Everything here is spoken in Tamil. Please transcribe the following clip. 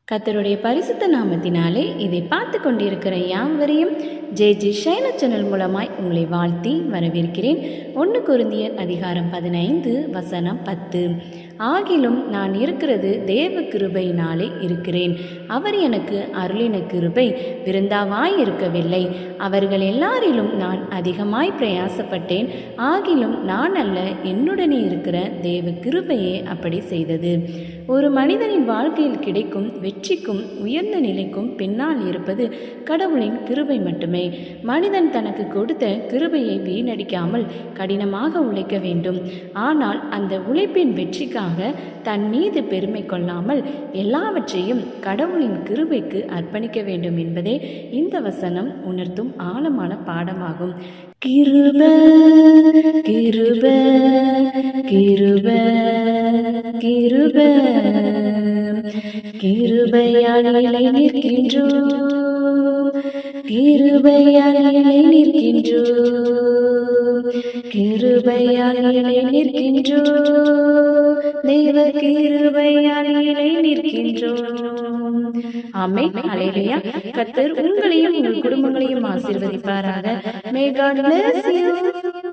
கர்த்தருடைய பரிசுத்த நாமத்தினாலே இதை பார்த்து கொண்டிருக்கிற யாவரையும் ஜே ஷைனா சேனல் மூலமாய் உங்களை வாழ்த்தி வரவேற்கிறேன். 1 கொரிந்தியர் அதிகாரம் 15 வசனம் 10. ஆகிலும் நான் இருக்கிறது தேவ கிருபையினாலே இருக்கிறேன். அவர் எனக்கு அருளின கிருபை விருந்தாவாய் இருக்கவில்லை. அவர்கள் எல்லாரிலும் நான் அதிகமாய் பிரயாசப்பட்டேன். ஆகிலும் நான் அல்ல, என்னுடனே இருக்கிற தேவ கிருபையே அப்படி செய்தது. ஒரு மனிதனின் வாழ்க்கையில் கிடைக்கும் வெற்றிக்கும் உயர்ந்த நிலைக்கும் பின்னால் இருப்பது கடவுளின் கிருபை மட்டுமே. மனிதன் தனக்கு கொடுத்த கிருபையை வீணடிக்காமல் கடினமாக உழைக்க வேண்டும். ஆனால் அந்த உழைப்பின் வெற்றிக்காக தன் மீது பெருமை கொள்ளாமல் எல்லாவற்றையும் கடவுளின் கிருபைக்கு அர்ப்பணிக்க வேண்டும் என்பதே இந்த வசனம் உணர்த்தும் ஆழமான பாடமாகும். கிருப கிருப கிருப கிருப கிருபையால் நிலை நிற்கின்றோம், கிருபையால் நிலை நிற்கின்றோம், கிருபையால் நிலை நிற்கின்றோம், தேவ கிருபையால் நிலை நிற்கின்றோம். ஆமென், அல்லேலூயா. கர்த்தர் உங்களையும் உங்கள் குடும்பங்களையும் ஆசீர்வதிப்பாராக. May God bless you.